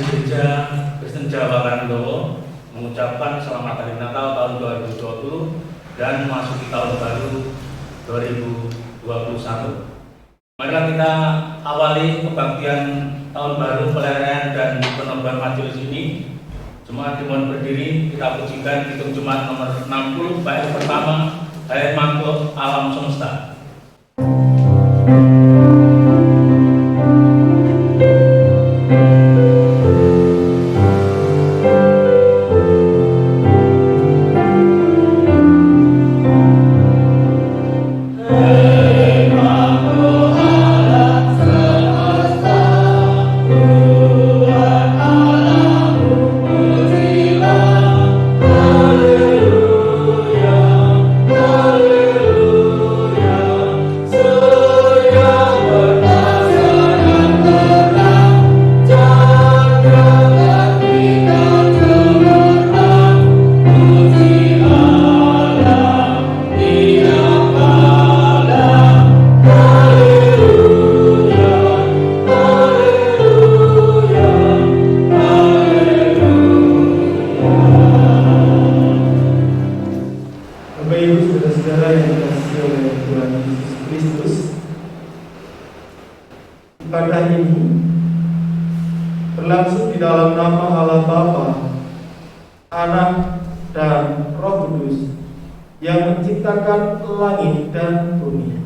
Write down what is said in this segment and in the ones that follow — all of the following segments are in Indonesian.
Gereja Kristen Jawa Karandowo mengucapkan selamat hari Natal tahun 2020 dan memasuki tahun baru 2021. Marilah kita awali kebaktian tahun baru, pelarian dan penobat majelis ini. Jemaat dimohon berdiri, kita pujikan Kidung Jemaat nomor 60 bait pertama, ayat makhluk alam semesta. Ibadah ini berlangsung di dalam nama Allah Bapa, Anak, dan Roh Kudus yang menciptakan langit dan bumi.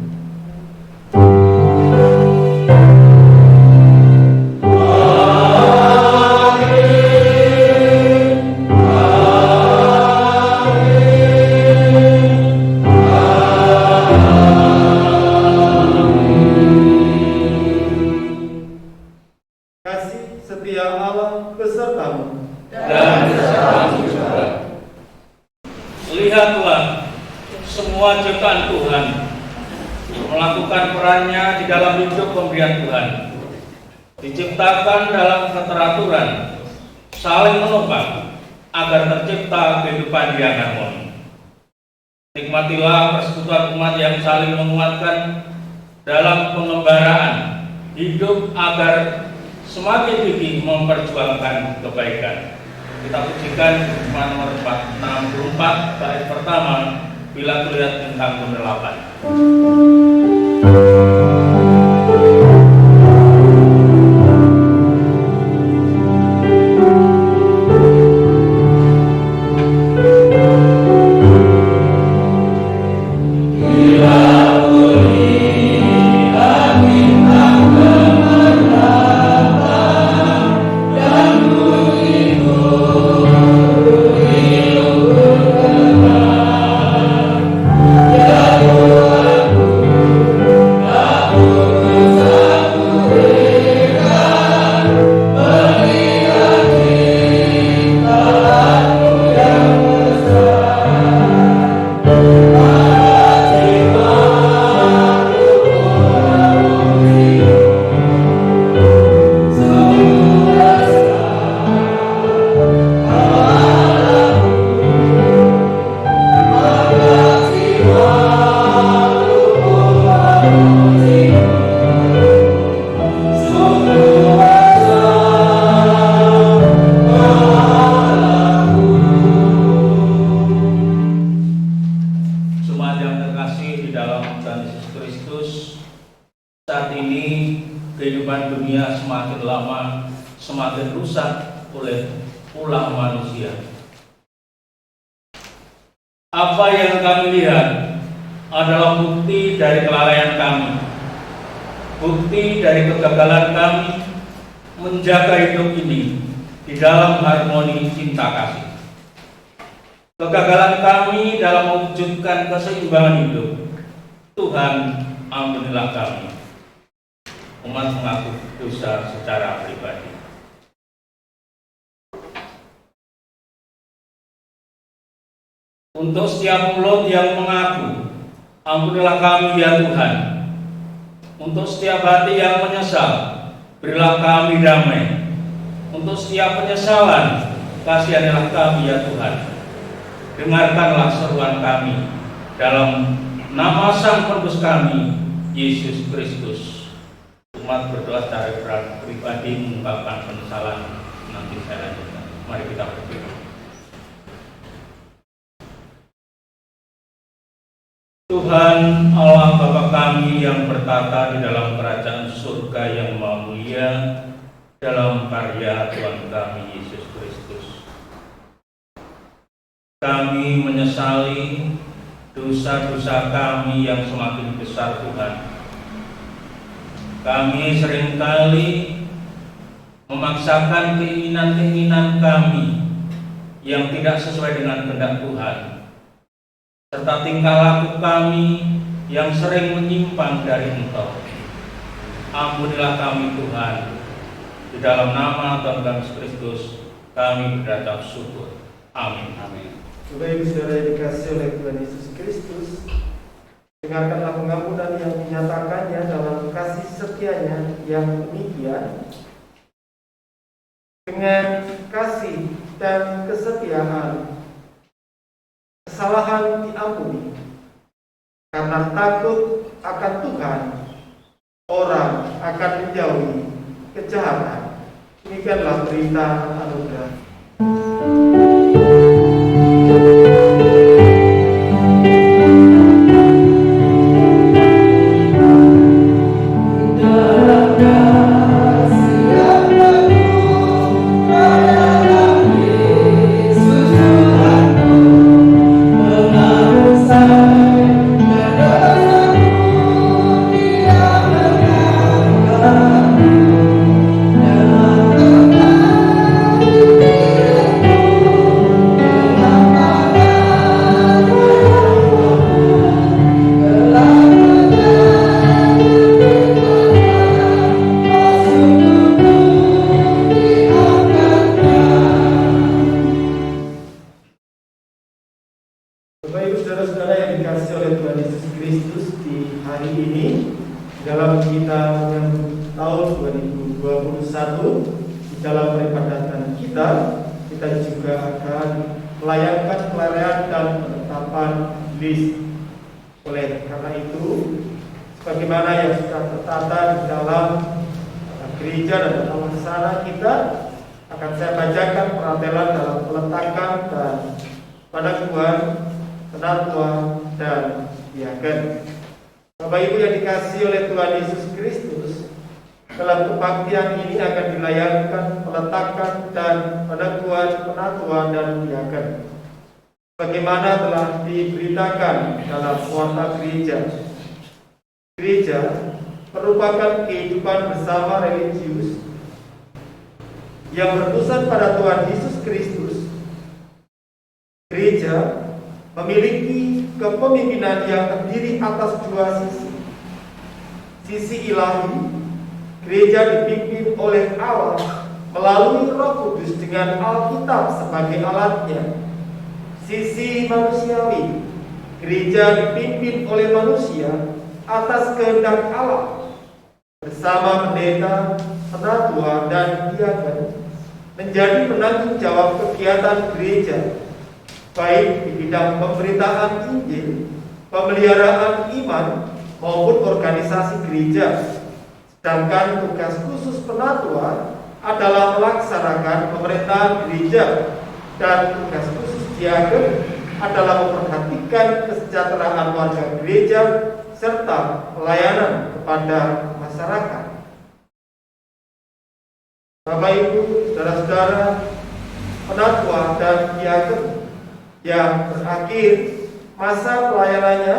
Setia Allah besertamu dan besertamu juga. Lihatlah, semua ciptaan Tuhan melakukan perannya di dalam hidup pemberian Tuhan, diciptakan dalam keteraturan, saling menopang agar tercipta kehidupan yang harmoni. Nikmatilah persekutuan umat yang saling menguatkan dalam pengembaraan hidup agar semakin gigih memperjuangkan kebaikan. Kita pujikan Jemaat nomor 64 bait pertama, Bila Kulihat Bintang Bundelapan. Saat ini kehidupan dunia semakin lama semakin rusak oleh ulah manusia. Apa yang kami lihat adalah bukti dari kelalaian kami, bukti dari kegagalan kami menjaga hidup ini di dalam harmoni cinta kasih. Kegagalan kami dalam mewujudkan keseimbangan hidup. Tuhan, ampunilah kami. Umat mengaku dosa secara pribadi. Untuk setiap mulut yang mengaku, ampunilah kami ya Tuhan. Untuk setiap hati yang menyesal, berilah kami damai. Untuk setiap penyesalan, kasihanilah kami ya Tuhan. Dengarkanlah seruan kami dalam nama Sang Penebus kami, Yesus Kristus. Umat berdoa secara pribadi mengungkapkan penyesalan nanti saya lanjutkan. Mari kita berdoa. Tuhan Allah Bapa kami yang bertata di dalam kerajaan surga yang maha mulia dalam karya Tuhan kami Yesus Kristus. Kami menyesali dosa-dosa kami yang semakin besar Tuhan. Kami seringkali memaksakan keinginan-keinginan kami yang tidak sesuai dengan kehendak Tuhan, serta tingkah laku kami yang sering menyimpang dari Engkau. Ampunilah kami Tuhan, di dalam nama Tuhan kami Yesus Kristus kami berucap syukur. Amin. Amin. Bapak Ibu Saudara yang dikasihi oleh Tuhan Yesus Kristus, dengarkanlah pengampunan yang dinyatakannya dalam kasih setianya yang demikian. Dengan kasih dan kesetiaan, kesalahan diampuni. Karena takut akan Tuhan, orang akan menjauhi kejahatan. Demikianlah berita anugerah. Bapak Ibu Saudara-saudara yang dikasihi oleh Tuhan Yesus Kristus, di hari ini dalam kita menyambut tahun 2021, di dalam peribadatan kita juga akan melayangkan pelarian dan penetapan list. Oleh karena itu, sebagaimana yang sudah tertata di dalam gereja dan dalam laksana kita, akan saya bacakan peratelan dalam peletakan dan pengakuan penatua dan diaken. Bapak Ibu yang dikasihi oleh Tuhan Yesus Kristus, dalam kebaktian ini akan dilayangkan peletakan dan pengakuan penatua dan diaken. Bagaimana telah diberitakan dalam warta gereja. Gereja merupakan kehidupan bersama religius yang berpusat pada Tuhan Yesus Kristus. Gereja memiliki kepemimpinan yang terdiri atas dua sisi. Sisi ilahi, gereja dipimpin oleh Allah melalui Roh Kudus dengan Alkitab sebagai alatnya. Sisi manusiawi, gereja dipimpin oleh manusia atas kehendak Allah bersama pendeta, penatua, dan diaken menjadi penanggung jawab kegiatan gereja, baik di bidang pemberitaan Injil, pemeliharaan iman, maupun organisasi gereja. Sedangkan tugas khusus penatua adalah melaksanakan pemerintahan gereja, dan tugas khusus diaken adalah memperhatikan kesejahteraan warga gereja serta pelayanan kepada masyarakat. Bapak Ibu, saudara-saudara, penatua dan diaken yang berakhir masa pelayanannya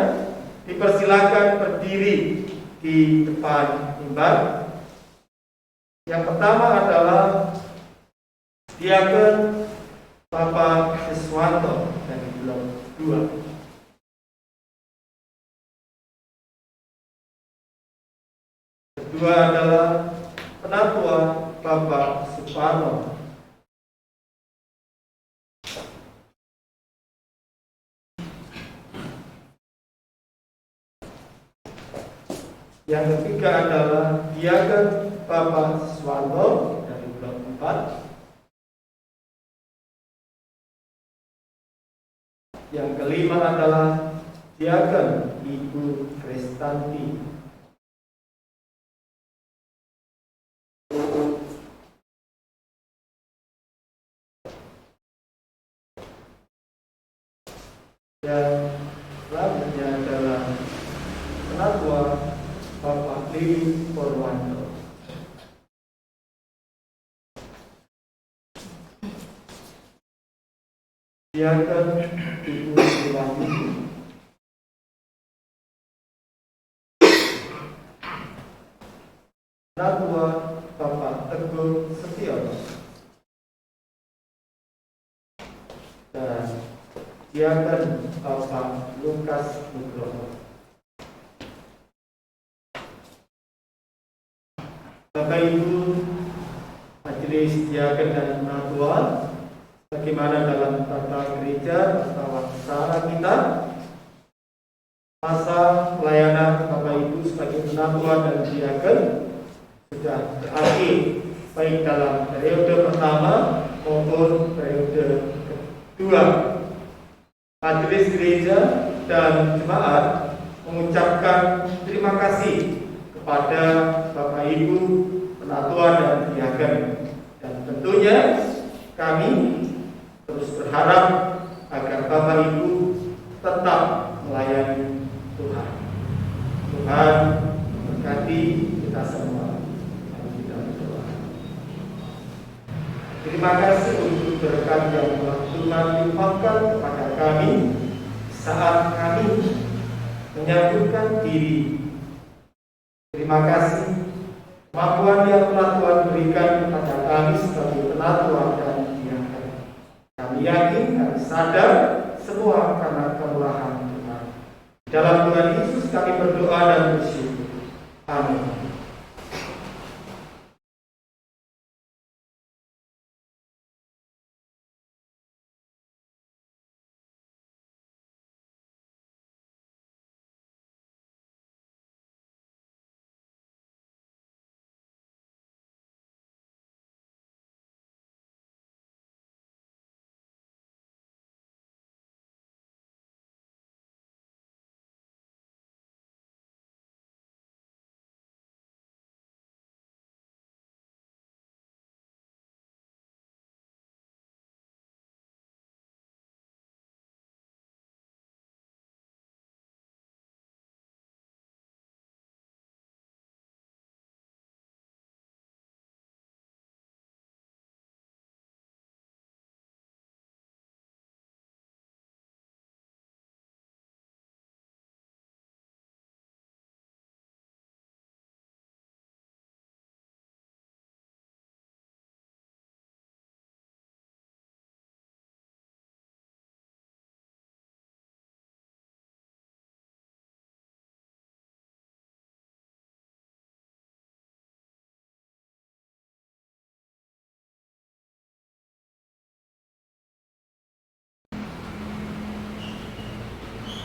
dipersilakan berdiri di depan mimbar. Yang pertama adalah diaken Bapak Siswanto dari Blok 2. Kedua adalah penatua Bapak Suparno. Yang ketiga adalah diaken Bapak Siswanto dari Blok 4. Yang kelima adalah diaken Ibu Kristanti. Dan selanjutnya adalah Penatua Bapak Lilis Purwanto. Diaken Ibu Sriwahyuni. Penatua Bapak Teguh Setiono. Dan Diaken Bapak Lukas Nugroho. Bapak Ibu Majelis Diaken dan Penatua, bagaimana dalam tata gereja atau acara kita, masa pelayanan Bapak Ibu sebagai penatua dan diaken sudah berakhir, baik dalam periode pertama maupun periode kedua. Majelis gereja dan jemaat mengucapkan terima kasih kepada Bapak Ibu penatua dan diaken, dan tentunya kami terus berharap agar Bapak Ibu tetap melayani Tuhan. Tuhan memberkati kita semua. Mari kita berdoa. Terima kasih untuk berkat yang telah Tuhan limpahkan kepada kami saat kami menyambutkan diri. Terima kasih kemampuan yang telah Tuhan berikan kepada kami sebagai penatua dan diaken. Kami yakin, kami sadar semua karena kemurahan Tuhan. Dalam Tuhan Yesus kami berdoa dan bersyukur. Amin.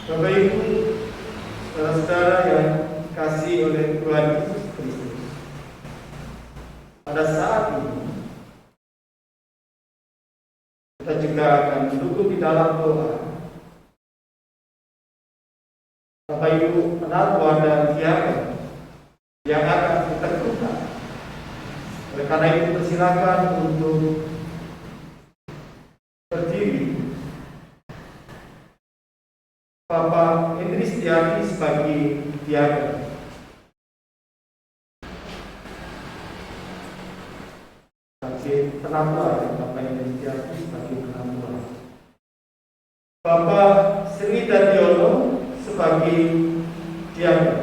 Bapak Ibu, saudara-saudara yang kasih oleh Tuhan Yesus Kristus, pada saat ini kita juga akan duduk di dalam doa. Bapak Ibu penatua dan diaken yang akan diteguhkan. Oleh karena itu persilakan untuk berdiri. Bapak Hendri Setiadi sebagai diaken. Sebagai penatua, Bapak Hendri Setiadi sebagai penatua. Bapak Sri Dadiono sebagai diaken.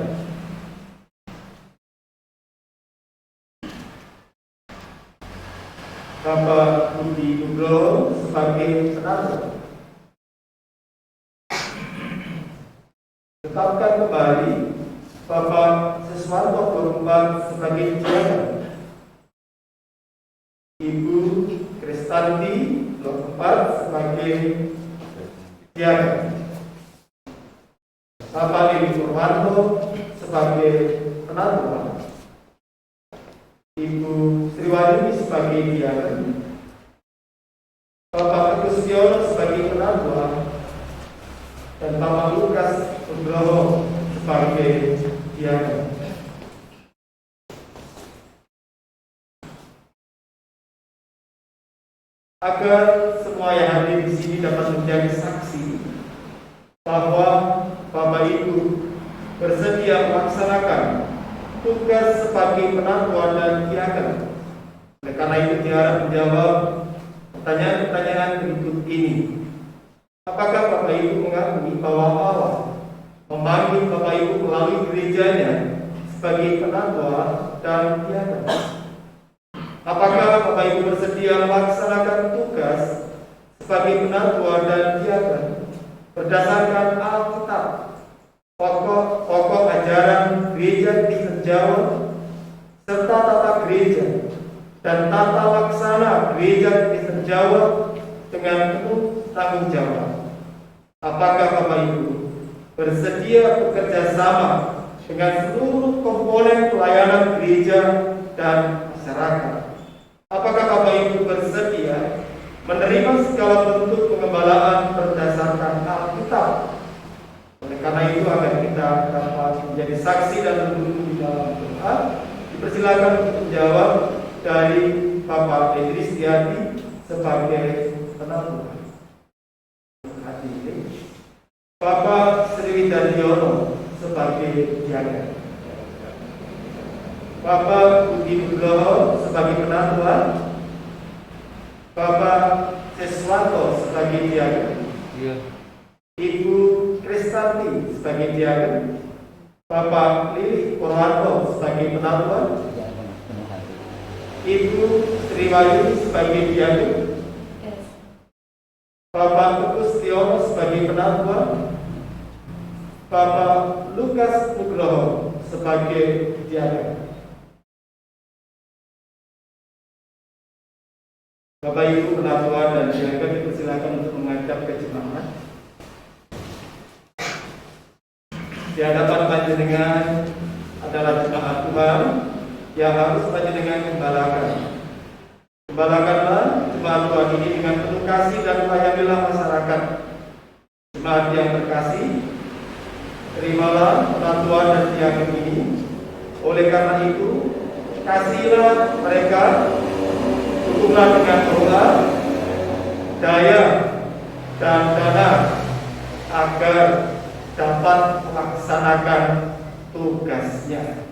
Bapak Budi Nugroho sebagai penatua. Tetapkan kembali Bapak Siswanto Gorumban sebagai diaken, Ibu Kristanti Gorumban sebagai diaken, Bapak Lilis Purwanto sebagai penatua, Ibu Sriwahyuni sebagai diaken, Bapak Teguh Setiono sebagai penatua, dan Bapak Lukas Nugroho sebagai diaken. Agar semua yang hadir di sini dapat menjadi saksi bahwa Bapak Ibu bersedia melaksanakan tugas sebagai penatua dan diaken. Oleh karena itu diharap menjawab pertanyaan-pertanyaan berikut ini. Apakah Bapak Ibu mengakui bahwa Allah memanggil Bapak Ibu melalui gerejanya sebagai penatua dan diaken? Apakah Bapak Ibu bersedia melaksanakan tugas sebagai penatua dan diaken berdasarkan Alkitab, pokok ajaran gereja Kristen Jawa, serta tata gereja dan tata laksana gereja Kristen Jawa dengan penuh tanggung jawab? Apakah Bapak Ibu bersedia bekerja sama dengan seluruh komponen pelayanan gereja dan masyarakat? Apakah Bapak Ibu bersedia menerima segala bentuk pengembalaan berdasarkan Alkitab? Oleh karena itu, agar kita dapat menjadi saksi dan berdiri di dalam doa, dipersilakan untuk menjawab dari Bapak Idris Diadi sebagai penatua. Bapak Sri Widadiono sebagai diaken. Bapak Budi Nugroho sebagai penatua. Bapak Seswanto sebagai diaken. Ibu Kristanti sebagai diaken. Bapak Lili Purwanto sebagai penatua. Ibu Sriwayuni sebagai diaken. Bapak Teguh Tiono sebagai penatua. Bapak Lukas Nugroho sebagai diaken. Bapak Ibu penatua dan diaken dipersilakan untuk menghadap ke jemaat. Di hadapan panjenengan adalah jemaat Tuhan yang harus panjenengan gembalakan. Gembalakanlah jemaat Tuhan ini dengan penuh kasih dan layanilah masyarakat. Jemaat yang terkasih, terimalah penatua dan diaken ini. Oleh karena itu, kasihilah mereka, dukunglah dengan doa, daya, dan dana agar dapat melaksanakan tugasnya.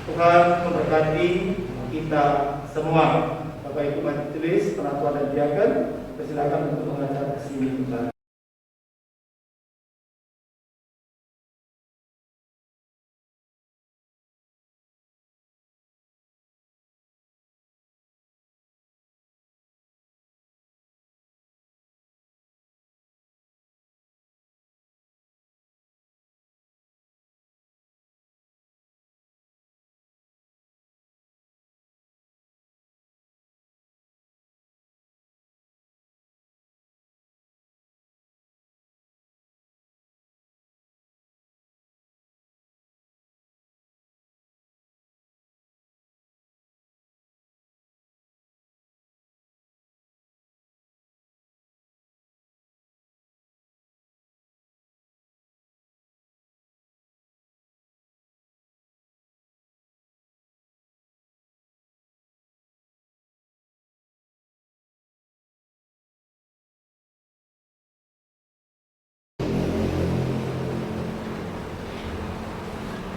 Tuhan memberkati kita semua. Bapak Ibu majelis penatua dan diaken, persilakan untuk menghadap ke sini kembali.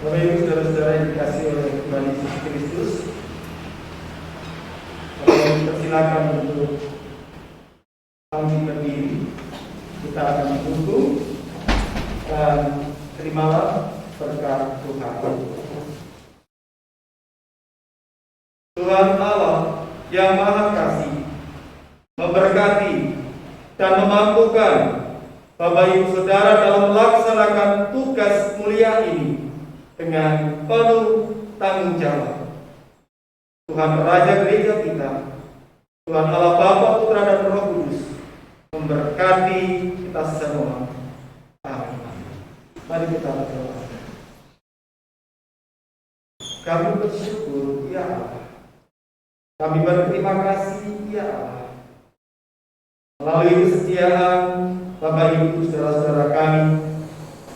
Bapak Ibu saudara-saudara yang dikasihi oleh Tuhan Yesus Kristus, saya persilakan untuk kami berdiri. Kita akan menunggu dan terimalah berkat Tuhan. Tuhan Allah yang Maha Kasih memberkati dan memampukan Bapak Ibu Saudara dalam melaksanakan tugas mulia ini dengan penuh tanggung jawab. Tuhan Raja Gereja kita, Tuhan Allah Bapa, Putra dan Roh Kudus memberkati kita semua. Amin. Mari kita berdoa. Kami bersyukur, ya Allah. Kami berterima kasih, ya Allah. Melalui kesetiaan Bapak Ibu saudara-saudara kami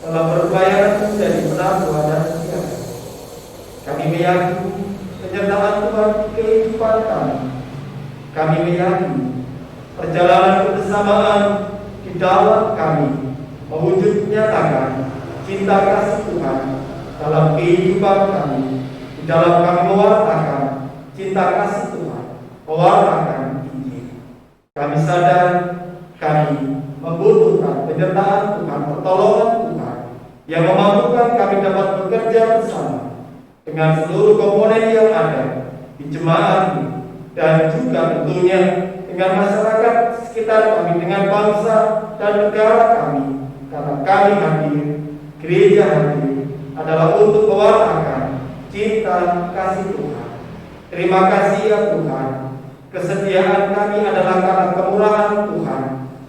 dalam berpelayanan menjadi penatua dan diaken, kami meyakini penyertaan Tuhan di kehidupan kami. Kami meyakini perjalanan kebersamaan di dalam kami mewujud nyatakan cinta kasih Tuhan dalam kehidupan kami, di dalam kami mewartakan cinta kasih Tuhan, mewartakan Injil. Kami sadar kami membutuhkan penyertaan Tuhan, pertolongan Tuhan yang memampukan kami dapat bekerja bersama dengan seluruh komponen yang ada di jemaat ini, dan juga tentunya dengan masyarakat sekitar kami, dengan bangsa dan negara kami, karena kami hadir, gereja hadir adalah untuk mewartakan cinta kasih Tuhan. Terima kasih ya Tuhan, kesediaan kami adalah karena kemurahan Tuhan,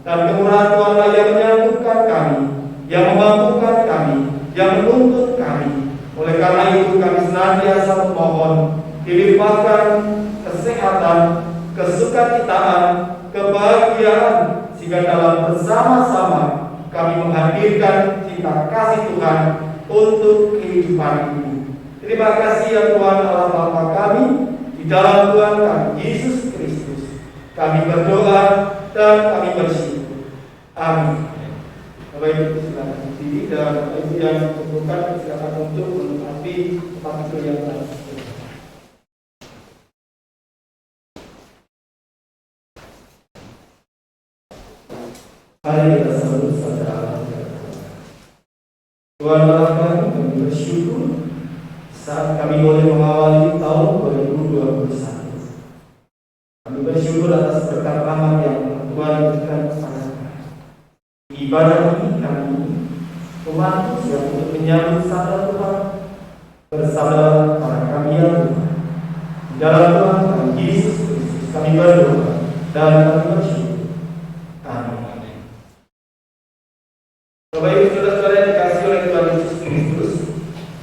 dan kemurahan Tuhan yang menyatukan kami, yang memampukan kami, yang menuntut kami. Oleh karena itu kami senantiasa memohon dilimpahkan kesehatan, kesukacitaan, kebahagiaan, sehingga dalam bersama-sama kami menghadirkan cinta kasih Tuhan untuk kehidupan ini. Terima kasih ya Tuhan Allah Bapa kami, di dalam Tuhan kami Yesus Kristus kami berdoa dan kami bersyukur. Amin. Bapak Ibu silakan berdiri, dan Bapak Ibu yang membutuhkan silakan untuk menempati tempat duduk yang lain. Mari kita sambut saudara. Tuhan Allah kami bersyukur saat kami boleh mengawali tahun 2021. Kami bersyukur atas berkat rahmat yang Tuhan berikan kepada kami. Di ibadah ini kami membantu siap untuk menyambut sabda Tuhan bersama para kami yang Tuhan. Di dalam Tuhan kami Yesus Kristus kami berdoa dan kami bersyukur. Amin. Bapak Ibu saudara-saudara yang dikasihi oleh Tuhan Yesus Kristus,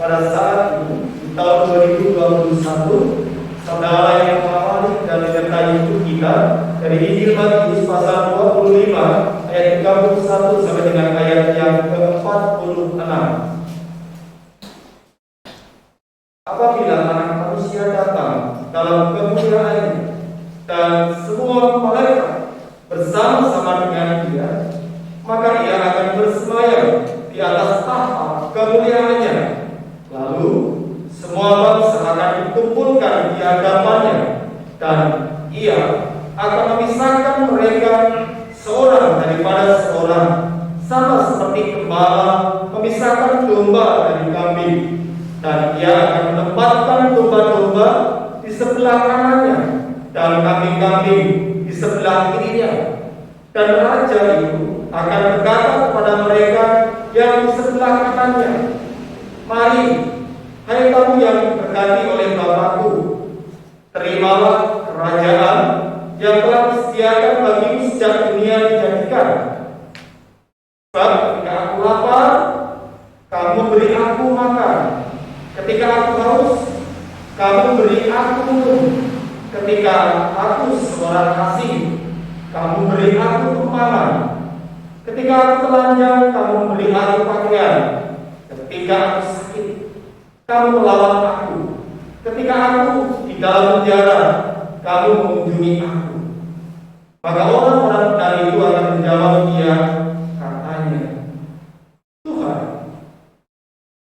pada saat ini di tahun 2021, sabda Allah yang mengawali dan menyertai hidup kita dari Injil Matius pasal 25 ayat 31 sampai dengan ayat yang ke-46. Apabila Anak Manusia datang dalam kemuliaannya dan semua malaikat bersama-sama dengan Dia, maka Ia akan bersemayam di atas tahta kemuliaannya. Lalu semua bangsa akan dikumpulkan di hadapannya, dan Ia akan memisahkan mereka seorang daripada seorang, sama seperti gembala memisahkan domba dari kambing. Dan Ia akan menempatkan domba-domba di sebelah kanannya dan kambing-kambing di sebelah kirinya. Dan raja itu akan berkata kepada mereka yang di sebelah kanannya, "Mari, hai kamu yang diberkati oleh Bapakku, terimalah kerajaan yang telah disediakan bagimu sejak dunia dijadikan. Sebab ketika aku lapar, kamu beri aku makan. Ketika aku haus, kamu beri aku minum. Ketika aku seorang asing, kamu beri aku tumpangan. Ketika aku telanjang, kamu memberi aku pakaian. Ketika aku sakit, kamu melawat aku. Ketika aku di dalam penjara, kamu mengunjungi aku." Maka orang-orang benar itu akan menjawab Dia, katanya, "Tuhan,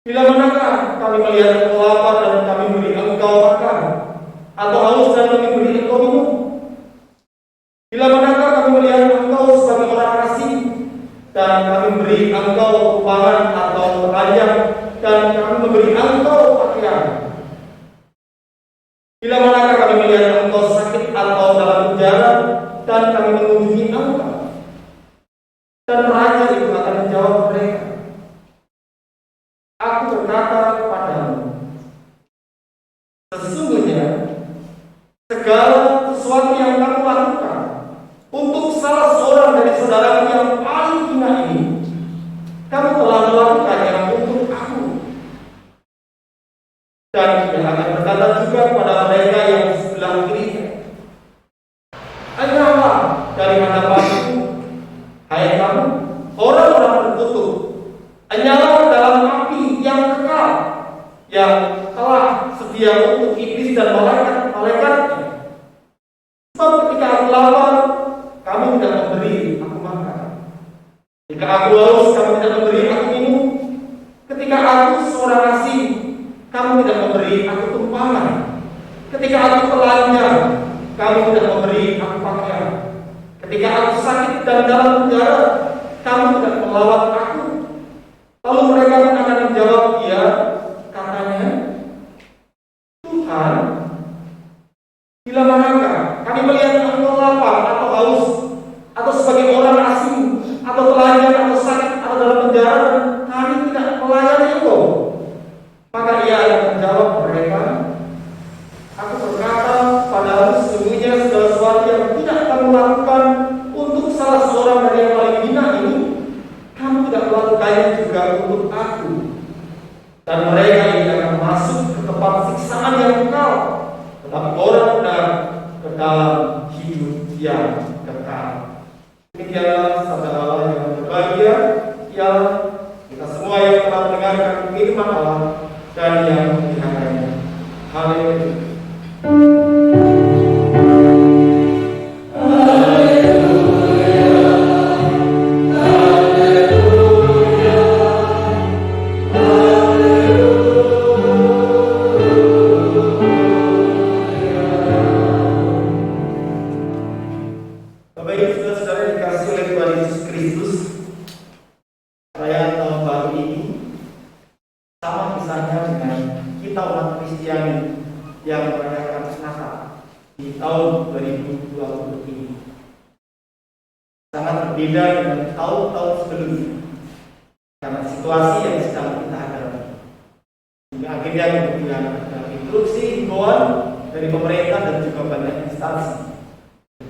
bila manakah kami melihat engkau lapar dan kami beri engkau makan, atau haus dan kami beri engkau minum? Bila manakah kami melihat engkau sebagai orang asing dan kami beri engkau tumpangan atau telanjang dan kami memberi engkau pakaian? Bila manakah kami melihat engkau sakit atau dalam penjara dan kami mengunjungi engkau?" Dan raja itu akan menjawab mereka, "Aku berkata kepadamu, sesungguhnya segala sesuatu yang kamu lakukan untuk salah seorang dari saudaraku yang paling hina ini, kamu telah melakukannya untuk aku." Dan Dia akan berkata juga kepada mereka yang di sebelah kirinya, "Enyahlah dari hadapanku, hai kamu orang-orang terkutuk, enyahlah dalam api yang kekal, yang telah sedia untuk iblis dan malaikat-malaikatnya. Sebab ketika aku lapar, kamu Ketika aku telanjang, kamu tidak memberi aku pakaian. Ketika aku sakit dan dalam penjara, kamu tidak melawat aku. Lalu mereka akan menjawab dia, katanya, Tuhan, bila manakah kami melihat engkau lapar atau haus, atau sebagai orang asing, atau telanjang, atau sakit, atau dalam penjara, dan kami tidak melayani engkau? Maka ia akan menjawab mereka, aku berkata padamu, sesungguhnya segala sesuatu yang tidak kamu lakukan untuk salah seorang dari yang paling hina ini, kamu tidak melakukannya juga untuk aku. Dan mereka ini akan masuk ke tempat siksaan yang kekal, tetapi orang benar ke dalam hidup yang kekal. Demikianlah sabda Allah yang berbahagia, ialah kita semua yang telah mendengarkan firman Allah dan yang memeliharanya. Haleluya. Berbeda dengan tahun-tahun sebelumnya karena situasi yang sedang kita hadapi. Hingga akhirnya kemudian ada instruksi, himbauan dari pemerintah dan juga banyak instansi.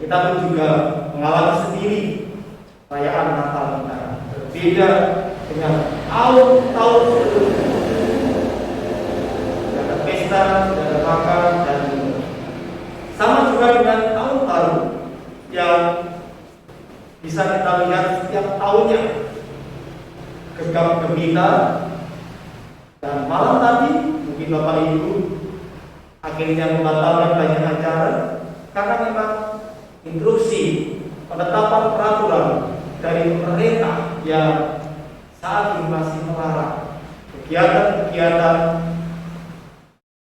Kita pun juga mengalami sendiri perayaan Natal kita berbeda dengan tahun-tahun sebelumnya. Ada pesta, ada makan, dan sama juga dengan tahun baru yang bisa kita lihat setiap tahunnya gegap gempita, dan malam tadi mungkin Bapak Ibu akhirnya membatalkan banyak acara karena memang instruksi penetapan peraturan dari pemerintah yang saat ini masih melarang kegiatan-kegiatan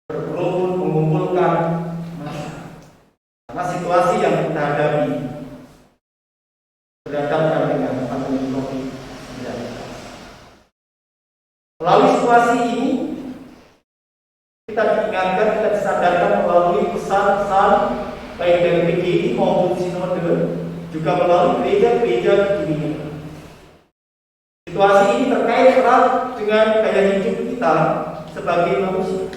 berkerumun mengumpulkan massa karena situasi yang kita hadapi berhadapan dengan pandemi COVID-19. Melalui situasi ini, kita diingatkan, kita disadarkan melalui pesan-pesan baik dari PGI maupun Sinode, juga melalui gereja-gereja di dunia. Situasi ini terkait erat dengan gaya hidup kita sebagai manusia.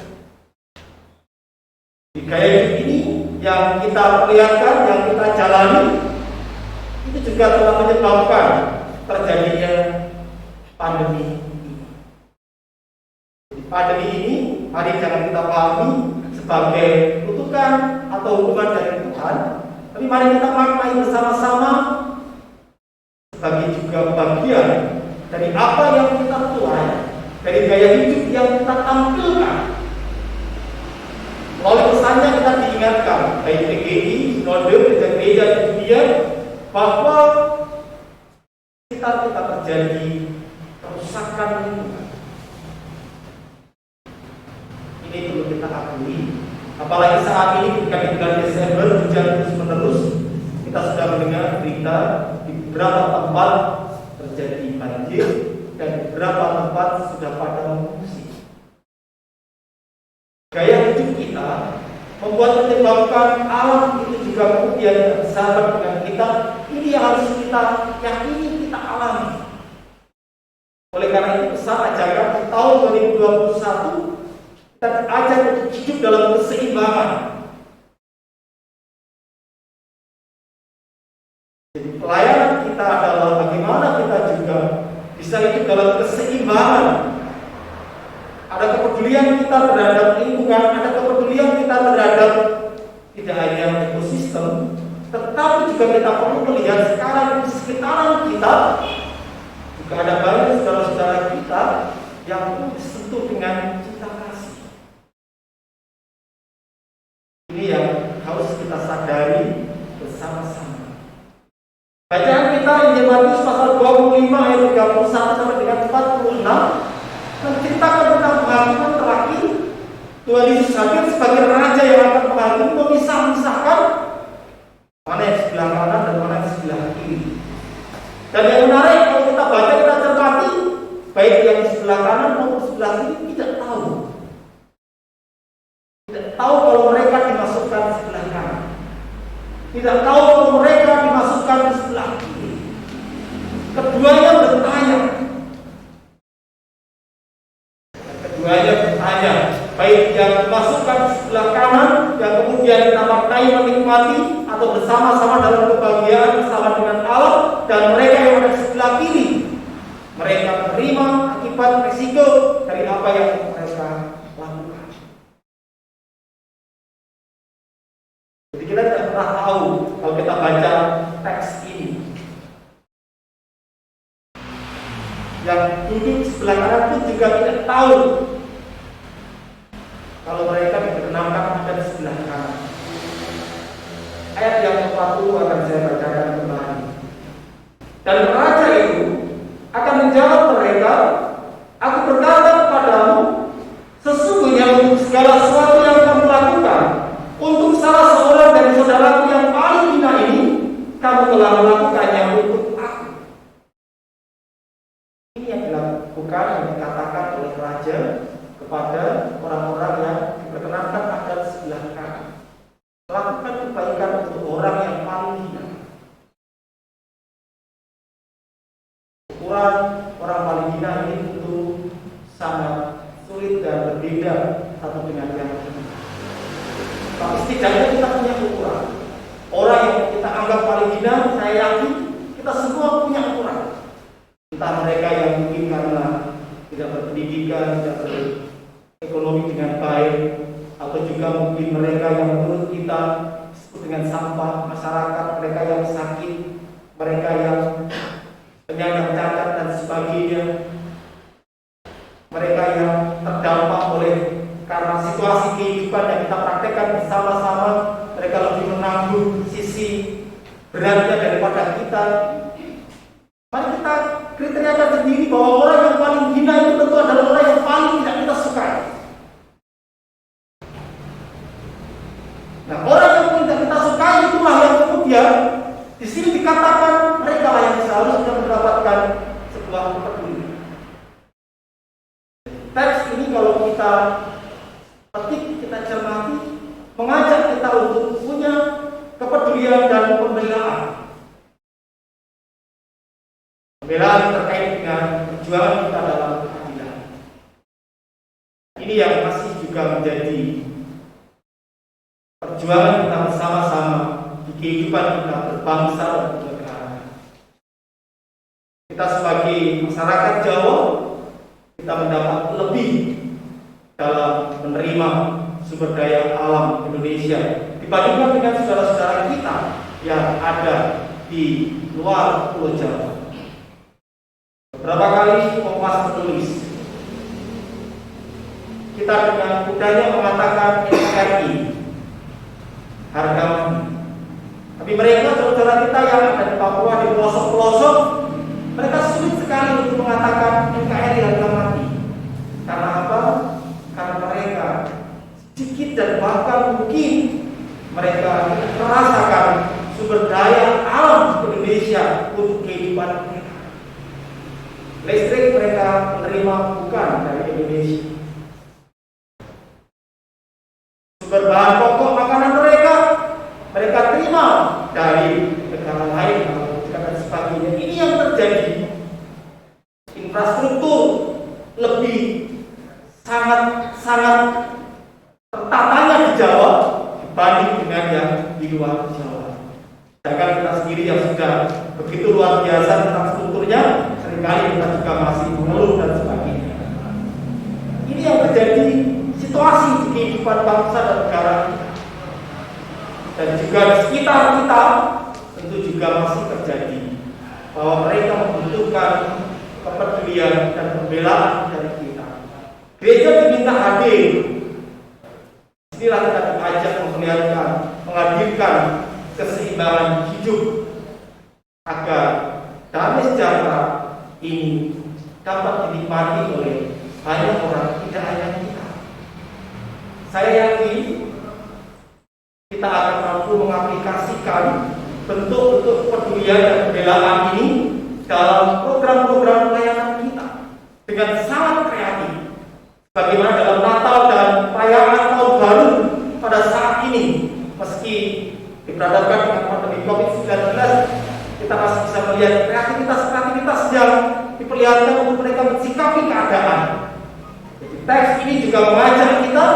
Di gaya hidup ini yang kita perlihatkan, yang kita jalani, itu juga telah menyebabkan terjadinya pandemi ini. Pandemi ini, mari jangan kita pahami sebagai kutukan atau hukuman dari Tuhan, tapi mari kita maknai bersama-sama sebagai juga bagian dari apa yang kita tuai, dari gaya hidup yang kita tampilkan. Melalui pesannya kita diingatkan, baik PGI, Sinode, gereja-gereja di dunia, bahwa kita terjadi kerusakan lingkungan. Ini perlu kita akui. Apalagi saat ini ketika di bulan Desember hujan terus menerus, kita sudah mendengar berita di beberapa tempat terjadi banjir dan beberapa tempat sudah pada mengungsi. Gaya hidup kita menyebabkan alam itu juga kemudian bersahabat dengan kita. Ini yang harus kita yakini, kita alami. Oleh karena itu pesan ajakan di tahun 2021 kita diajak untuk hidup dalam keseimbangan. Jadi pelayanan kita adalah bagaimana kita juga bisa hidup dalam keseimbangan. Ada kepedulian kita terhadap lingkungan, ada kepedulian kita terhadap tidak hanya ekosistem, tetapi juga kita perlu melihat sekarang di sekitaran kita juga ada banyak saudara-saudara kita yang perlu disentuh dengan cinta kasih. Ini yang harus kita sadari bersama-sama. Bacaan kita Injil Matius pasal 25 ayat 31 sampai dengan 46 menceritakan tentang penghakiman terakhir Tuhan Yesus hadir sebagai raja yang akan tidak tahu kalau mereka dimasukkan di sebelah kanan, tidak tahu kalau mereka dimasukkan di sebelah kiri. Keduanya bertanya. Baik yang dimasukkan di sebelah kanan, yang kemudian kita maknai menikmati atau bersama-sama dalam kebahagiaan bersama dengan Allah, dan mereka yang ada di sebelah kiri, mereka menerima akibat risiko dari apa yang mereka lakukan. Jadi kita tidak pernah tahu kalau kita baca teks ini. Yang duduk di sebelah kanan pun juga tidak tahu kalau mereka diperkenankan ada di sebelah kanan. Ayat yang ke-40 akan saya bacakan kembali. Dan raja itu akan menjawab mereka, aku berkata kepadamu, sesungguhnya untuk segala sesuatu yang kamu lakukan, untuk salah seorang dari saudaraku yang paling hina ini, kamu telah melakukannya untuk aku. Ini yang dilakukan, yang dikatakan oleh raja kepada orang-orang yang diperkenankan ada di sebelah kanan. Lakukan kebaikan untuk orang yang paling hina. Ukuran orang paling hina ini tentu sangat sulit dan berbeda satu dengan yang lain. Tapi setidaknya kita punya ukuran. Orang yang kita anggap paling hina, saya yakin kita semua punya ukuran. Entah mereka yang mungkin karena tidak berpendidikan, tidak berekonomi dengan baik, atau juga mungkin mereka yang menurut kita disebut dengan sampah masyarakat, mereka yang sakit, mereka yang penyandang cacat dan sebagainya, mereka yang terdampak oleh karena situasi kehidupan yang kita praktekkan bersama-sama, mereka lebih menanggung sisi beratnya daripada kita. Mari kita kriteriakan sendiri bahwa orang yang paling hina itu tentu adalah orang yang paling tidak kita sukai. Nah, orang yang tidak kita sukai itulah yang kemudian di sini dikatakan mereka lah yang seharusnya mendapatkan sebuah kepedulian. Teks ini kalau kita petik, kita cermati, mengajak kita untuk punya kepedulian dan pembelaan. Pembelaan terkait dengan perjuangan kita dalam keadilan. Ini yang masih juga menjadi perjuangan kita bersama-sama di kehidupan kita berbangsa dan bernegara. Kita sebagai masyarakat Jawa, kita mendapat lebih dalam menerima sumber daya alam Indonesia dibandingkan dengan saudara-saudara kita yang ada di luar Pulau Jawa. Beberapa kali Kompas menulis, kita dengan mudahnya mengatakan NKRI harga mati. Tapi mereka saudara kita yang ada di Papua, di pelosok-pelosok, mereka sulit sekali untuk mengatakan NKRI harga mati. Karena apa? Karena mereka sedikit dan bahkan mungkin mereka merasakan sumber daya alam Indonesia untuk kehidupan mereka. Listrik mereka menerima bukan dari Indonesia. Sumber bahan pokok makanan mereka terima dari negara lain dan sebagainya. Ini yang terjadi. Infrastruktur lebih sangat tertatanya di Jawa dibanding dengan yang di luar Jawa. Sedangkan kita sendiri yang sudah begitu luar biasa infrastrukturnya, seringkali kita juga masih mengeluh dan sebagainya. Ini yang terjadi situasi di kehidupan bangsa dan negara kita. Dan juga di sekitar kita tentu juga masih terjadi bahwa mereka membutuhkan kepedulian dan pembelaan dari kita. Gereja diminta hadir. Inilah kita diajak menghadirkan keseimbangan hidup agar damai sejahtera ini dapat dinikmati oleh banyak orang, tidak hanya kita. Saya yakin kita akan mampu mengaplikasikan bentuk-bentuk kepedulian dan pembelaan ini dalam program-program pelayanan kita dengan sangat kreatif. Bagaimana dalam Natal dan perayaan Tahun Baru Berhadapkan dengan pandemi COVID-19, kita masih bisa melihat kreativitas yang diperlihatkan untuk mereka mensikapi keadaan. Jadi teks ini juga mengajak kita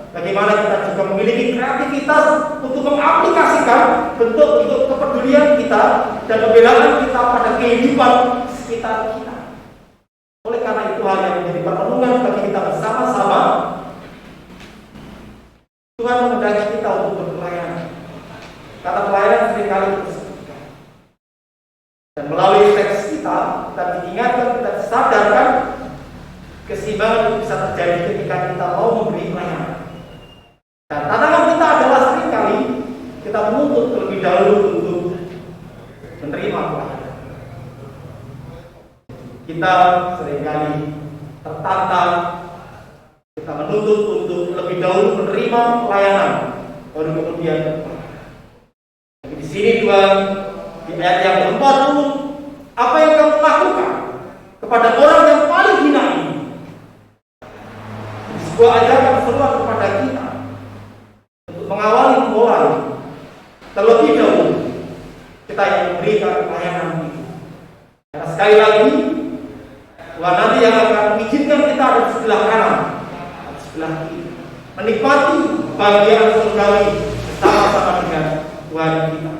bagaimana kita juga memiliki kreativitas untuk mengaplikasikan bentuk-bentuk kepedulian kita dan pembelaan kita pada kehidupan sekitar kita. Oleh karena itu, hal yang menjadi perlindungan bagi kita bersama-sama, Tuhan menghendaki kita untuk berpelayanan. Kata pelayanan seringkali disebutkan. Dan melalui teks kita diingatkan, kita disadarkan keseimbangan itu bisa terjadi ketika kita mau memberi pelayanan. Dan tantangan kita adalah seringkali kita menuntut terlebih dahulu untuk menerima pelayanan. Kita seringkali tertantang, kita menuntut untuk lebih dahulu menerima pelayanan, baru kemudian tapi di sini Tuhan di ayat yang ke-40, apa yang kamu lakukan kepada orang yang paling hina ini? Sebuah ajaran seruan kepada kita untuk mengawali mulai terlebih dahulu kita yang memberikan pelayanan itu. Karena sekali lagi Tuhan nanti yang akan mengizinkan kita ada di sebelah kanan, di sebelah kiri, menikmati bagian surgawi bersama-sama dengan Tuhan kita.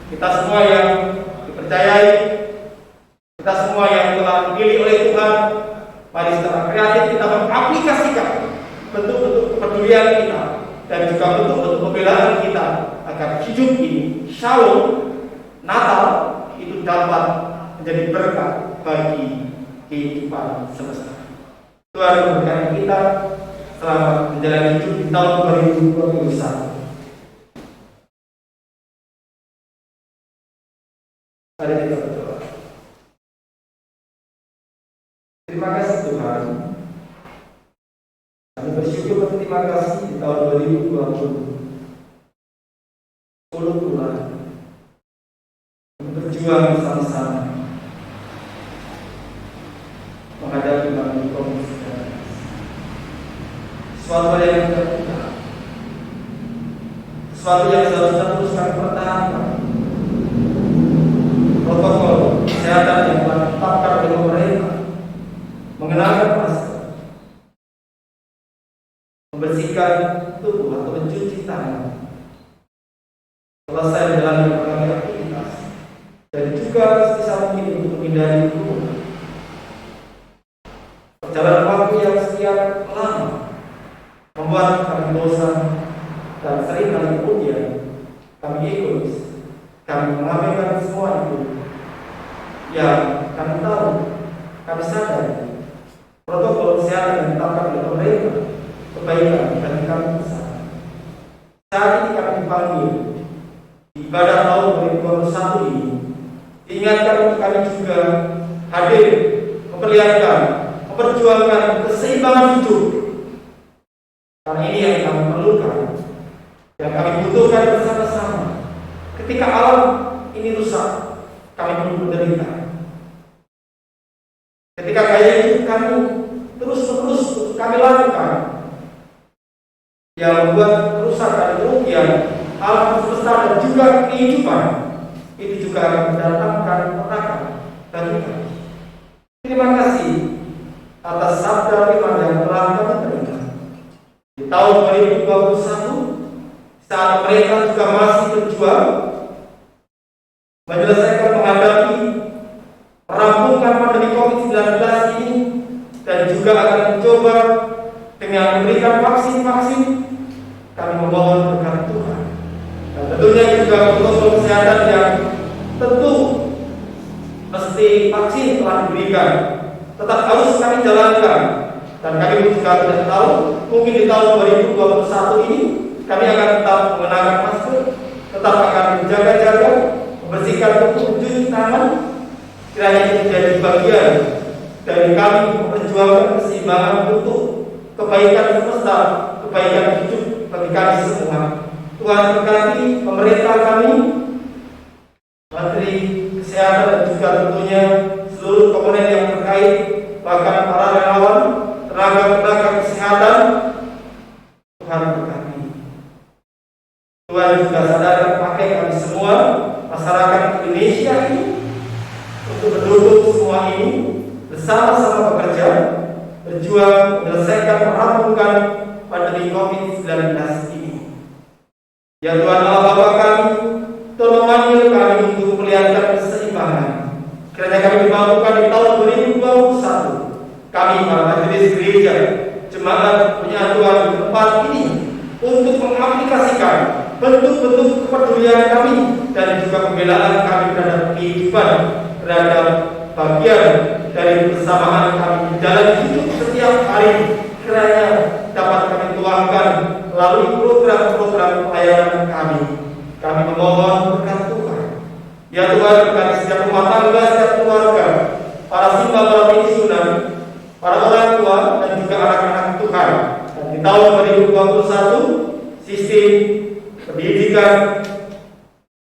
Kita semua yang dipercayai, kita semua yang telah dipilih oleh Tuhan, mari secara kreatif kita mengaplikasikan bentuk-bentuk kepedulian kita dan juga bentuk-bentuk pembelaan kita agar hidup ini, Shalom, Natal itu dapat menjadi berkat bagi kehidupan semesta. Tuhan memberkati kita selamat menjalani hidup di tahun 2021. Mari kita berdoa. Terima kasih Tuhan. Kami bersyukur berterima kasih di tahun 2020. 10 bulan berjuang bersama-sama menghadapi pandemi COVID-19. Sesuatu yang terbuka, sesuatu yang seharusnya terus kami pertahankan. Protokol kesehatan yang telah ditetapkan oleh pemerintah, mengenakan masker, membersihkan tubuh atau mencuci tangan, selesai menjalani berbagai aktivitas, dan juga sebisa mungkin untuk menghindari kerumunan. Perjalanan waktu yang sekian lama membuat kami bosan dan sering kali kemudian kami egois. Kami mengabaikan semua itu yang kami tahu, kami sadar protokol kesehatan yang ditetapkan oleh pemerintah kebaikan bagi kami bersama. Saat ini kami dipanggil di ibadah tahun 2021 ini, diingatkan untuk kami juga hadir memperlihatkan, memperjuangkan keseimbangan hidup. Karena ini yang kami perlukan, yang kami butuhkan bersama-sama. Ketika alam ini rusak, kami perlu menderita. Ketika gaya hidup kami terus-menerus kami lakukan yang membuat kerusakan, kerugian alam semesta dan juga kehidupan, itu juga akan mendatangkan petaka bagi kami. Terima kasih atas sabda firman yang telah kami terima di tahun 2021, saat mereka juga masih berjuang menyelesaikan menghadapi merampungkan pandemi COVID-19 ini dan juga akan mencoba dengan memberikan vaksin-vaksin. Kami memohon berkat Tuhan dan tentunya juga protokol kesehatan yang tentu mesti vaksin telah diberikan tetap harus kami jalankan, dan kami juga tidak tahu mungkin di tahun 2021 ini kami akan tetap mengenakan masker, tetap akan menjaga-jaga, membersihkan tubuh, mencuci tangan. Kiranya itu menjadi bagian dari kami memperjuangkan keseimbangan untuk kebaikan semesta, kebaikan hidup bagi kami semua. Tuhan berkati pemerintah kami, Menteri Kesehatan dan juga tentunya seluruh komponen yang terkait, bahkan para relawan, tenaga kesehatan. Tuhan berkati. Tuhan juga sadarkan pakai kami semua, masyarakat Indonesia ini, untuk mendukung semua ini, bersama-sama bekerja, berjuang menyelesaikan merampungkan pandemi COVID-19 ini. Ya Tuhan Allah Bapa kami, Tuhan memanggil kami untuk memperlihatkan keseimbangan. Kiranya kami dimampukan di tahun 2021, kami para majelis gereja, jemaat penyatuan di tempat ini, untuk mengaplikasikan bentuk-bentuk kepedulian kami dan juga pembelaan kami terhadap kehidupan, terhadap bagian dari persamaan kami di dalam hidup setiap hari. Kiranya dapat kami tuangkan melalui program-program pelayanan kami. Kami memohon berkat Tuhan. Ya Tuhan, berkati setiap rumah tangga, setiap keluarga, para simba, para pensiunan, para orang tua dan juga anak-anak Tuhan. Dan di tahun 2021, sistem pendidikan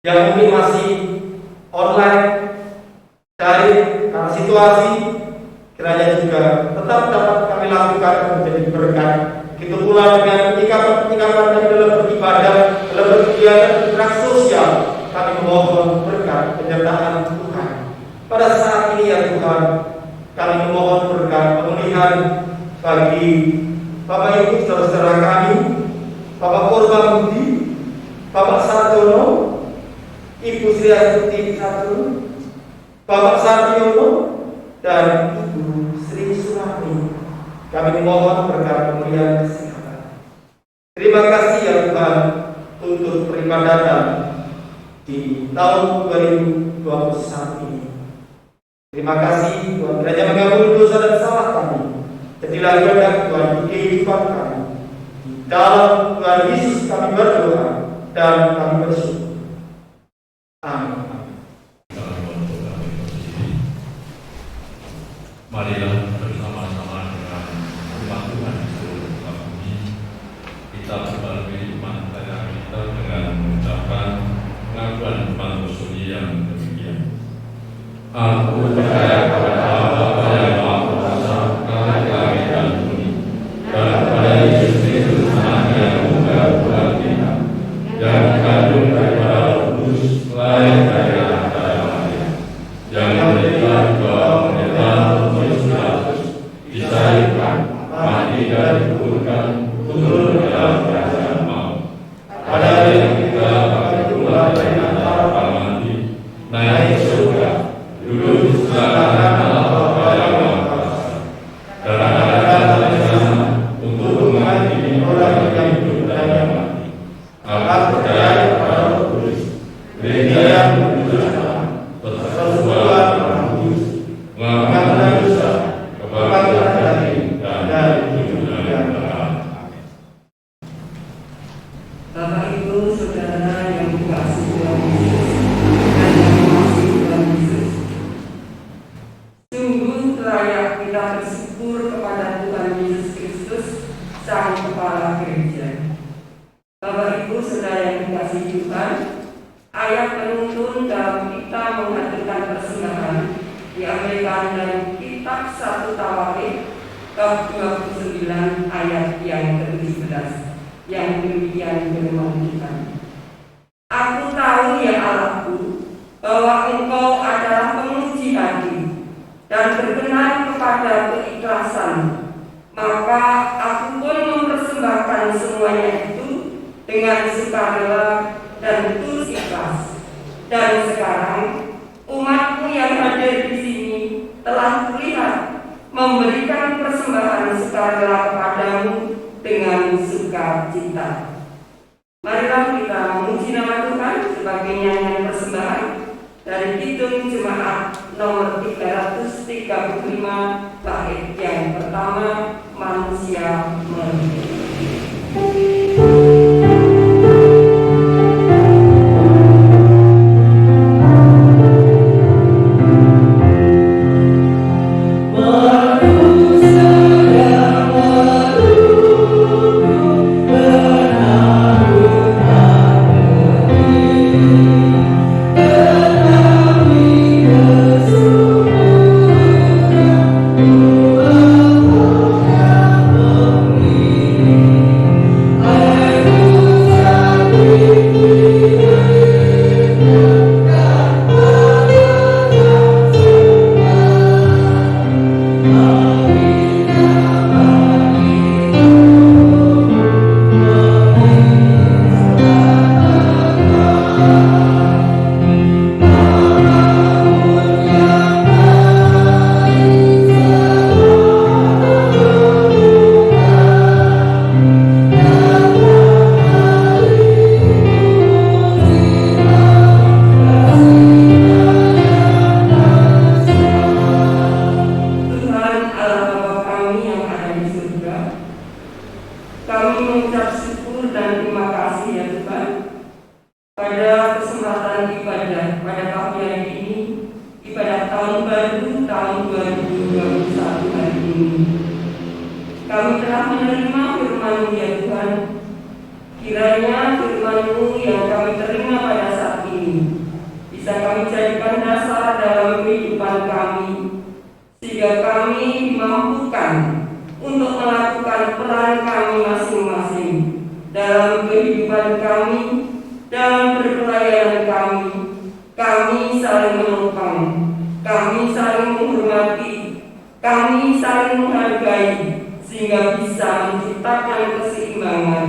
yang mungkin masih online, daring karena situasi, kiranya juga tetap dapat kami lakukan menjadi berkat. Begitu pula dengan penyikapan kami dalam beribadah, dalam berkegiatan bergerak sosial, kami memohon berkat penyertaan Tuhan. Pada saat ini ya Tuhan, kami memohon berkat pemulihan bagi Bapak Ibu saudara-saudara kami, Bapak Purba Budi, Bapak Sarjono, Ibu Sri Astuti Satu, Bapak Sarjono, dan Ibu Sri Sumarni. Kami mohon berkat pemulihan kesehatan. Terima kasih ya Tuhan untuk peribadatan di tahun 2021 ini. Terima kasih Tuhan, kiranya mengampuni dosa dan salah kami. Jadilah kehendak Tuhan di kehidupan kami. Di dalam Tuhan Yesus kami berdoa dan kami bersyukur. Amin. Marilah bersama-sama dengan umat Tuhan di seluruh muka bumi, kita berbagi iman daya kita dengan mengucapkan pengakuan iman Katolik yang demikian. Aku percaya kepada Bapa yang Maha Kuasa, langit dan bumi, dan kepada Yesus Kristus Anaknya yang tunggal Tuhan kita, yang dikandung daripada Roh Kudus, lahir dari Maria, yang menderita di bawah pemerintahan Pontius Pilatus, disalibkan, mati dan dikuburkan, turun ke dalam kerajaan maut. Pada hari yang ketiga akan keluar dari antara para mati, naik ke surga, duduk di sebelah kanan Allah Bapa yang Maha Kuasa, dan akan datang dari sana untuk mengadili orang yang hidup dan yang mati. Aku percaya kepada Roh Kudus, gereja yang kudus, persekutuan orang kudus, mengampuni dosa, kebangkitan daging, dan dari hidup yang kekal. Bapak Ibu Saudara yang dikasihi Tuhan Yesus dan yang mengasihi Tuhan Yesus, sungguh layak kita bersyukur kepada Tuhan Yesus Kristus, Sang Kepala Gereja. Bapak Ibu Saudara yang dikasihi Tuhan, ayat penuntun dalam kita menghadirkan persembahan diambilkan dari kitab 1 Tawarikh bab 29 ayat yang ke-17 yang demikian firman kita. Aku tahu ya Allahku, bahwa Engkau adalah penguji hati dan berkenan kepada keikhlasan, maka aku pun mempersembahkan semuanya itu dengan sukarela dan tulus ikhlas. Dan sekarang umatmu yang hadir di sini telah kulihat memberikan persembahan sukarela kepadamu dengan sukacita. Marilah kita memuji nama Tuhan sebagai nyanyian persembahan dari Kidung Jemaat nomor 335 bait yang pertama, Manusia Merdeka. Oh kasih ya Tuhan. Pada kesempatan ibadah pada pagi hari ini, ibadah tahun baru tahun 2021 hari ini, kami telah menerima firman-Mu ya Tuhan. Kiranya firman-Mu yang kami terima pada saat ini bisa kami jadikan dasar dalam kehidupan kami, sehingga kami dimampukan untuk melakukan peran kami masing-masing dalam kehidupan kami, dalam berpelayanan kami. Kami saling menopang, kami saling menghormati, kami saling menghargai, sehingga bisa menciptakan keseimbangan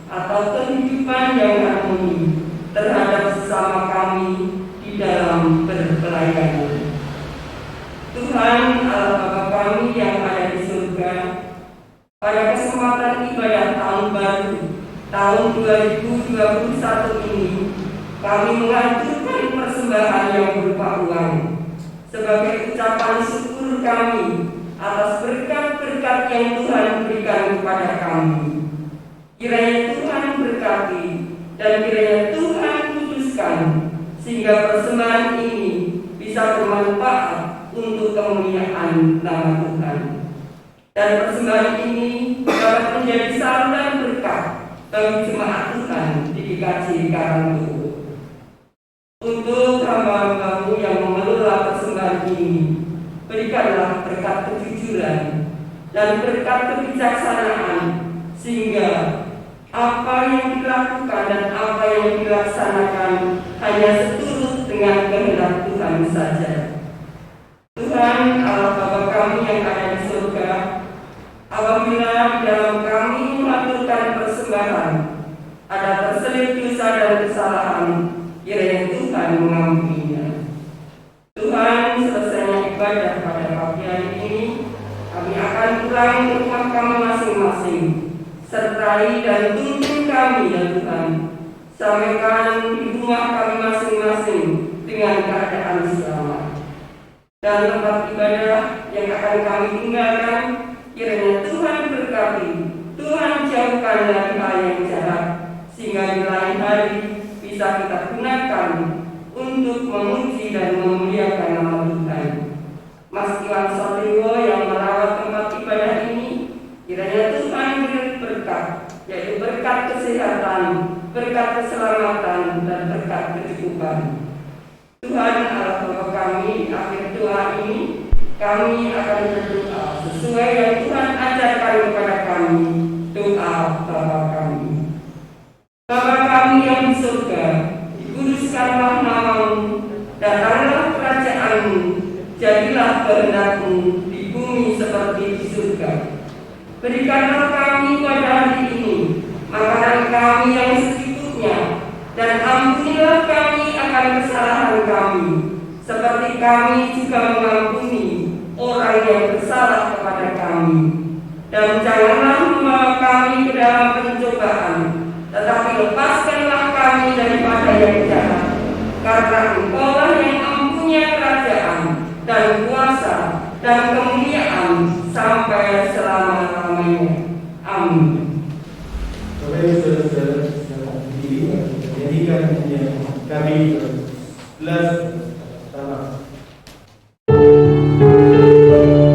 atau kehidupan yang harmoni terhadap sesama kami di dalam berpelayanan. Tuhan Allah Bapa kami yang ada di surga, pada kesempatan ibadah tahun baru tahun 2021 ini, kami mengajukan persembahan yang berupa uang sebagai ucapan syukur kami atas berkat-berkat yang Tuhan berikan kepada kami. Kiranya Tuhan berkati dan kiranya Tuhan kuduskan, sehingga persembahan ini bisa bermanfaat untuk kemuliaan nama Tuhan. Dan persembahan ini dapat menjadi saluran berkat bagi jemaat Tuhan di GKJ Karangturu. Untuk hamba-hamba-Mu yang mengelola persembahan ini, berikanlah berkat kejujuran dan berkat kebijaksanaan, sehingga apa yang dilakukan dan apa yang dilaksanakan hanya seturut dengan kehendak Tuhan saja. Tuhan Allah Bapa kami yang ada di surga, apabila di dalam kami melakukan persembahan ada terselip dosa dan kesalahan, kiranya Tuhan mengampuninya. Tuhan, selesainya ibadah pada pagi hari ini, kami akan pulang ke rumah kami masing-masing. Sertai dan tuntun kami ya Tuhan, sampaikan di rumah kami masing-masing dengan keadaan selamat. Dan tempat ibadah yang akan kami tinggalkan, kiranya Tuhan berkati, Tuhan jauhkan dari hal yang jahat, sehingga di lain hari bisa kita gunakan untuk memuji dan memuliakan nama Tuhan. Mas Iwan Satrio yang merawat tempat ibadah ini, kiranya Tuhan beri berkat, yaitu berkat kesehatan, berkat keselamatan, dan berkat kecukupan. Tuhan Allah Bapa kami, akhir doa ini kami akan berdoa sesuai yang Tuhan ajarkan kepada kami. Doa Bapa kami. Bapa kami yang di surga, dikuduskanlah nama-Mu, datanglah kerajaan-Mu, jadilah kehendak-Mu di bumi seperti di surga. Berikanlah kami pada hari ini makanan kami yang secukupnya, dan ampunilah kami akan kesalahan kami, seperti kami juga mengampuni orang yang bersalah kepada kami. Dan janganlah membawa kami ke dalam pencobaan, tetapi lepaskanlah kami daripada yang jahat, karena Engkau-lah yang mempunyai kerajaan dan kuasa dan kemuliaan sampai selama-lamanya. Amin. Bapak Ibu Saudara-saudara yang berdiri, menyanyikan nyanyian kami belas tanah. Amin.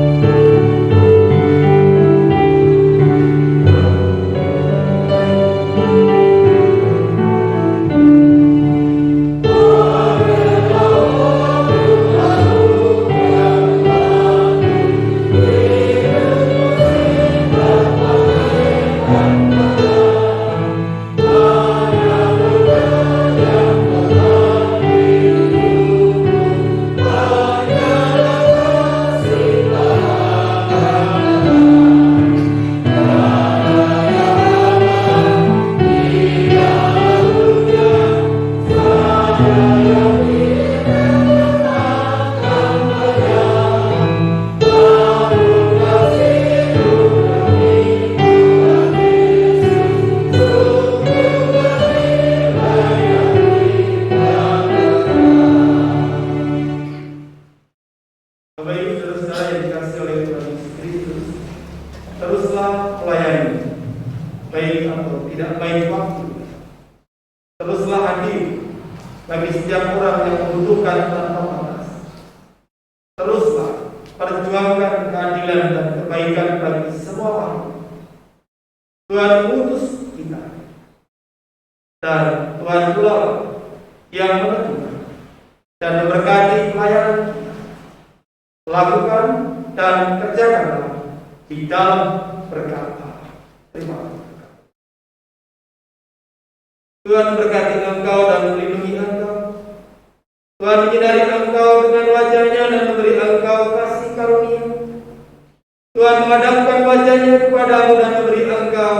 bagi setiap orang yang membutuhkan tanpa batas. Teruslah perjuangkan keadilan dan kebaikan bagi semua makhluk. Tuhan utus kita, dan Tuhan pula yang menentukan dan memberkati pelayanan kita. Lakukan dan kerjakanlah di dalam berkat Allah. Terima kasih. Tuhan berkati engkau dan melindungi engkau. Tuhan menyinari engkau dengan wajah-Nya dan memberi engkau kasih karunia. Tuhan menghadapkan wajah-Nya kepadamu dan memberi engkau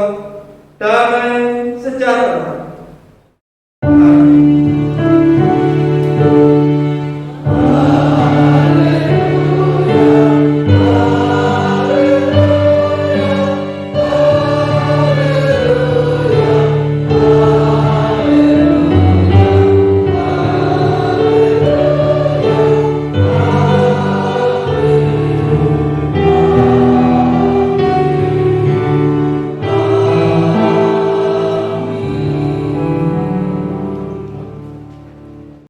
damai sejahtera.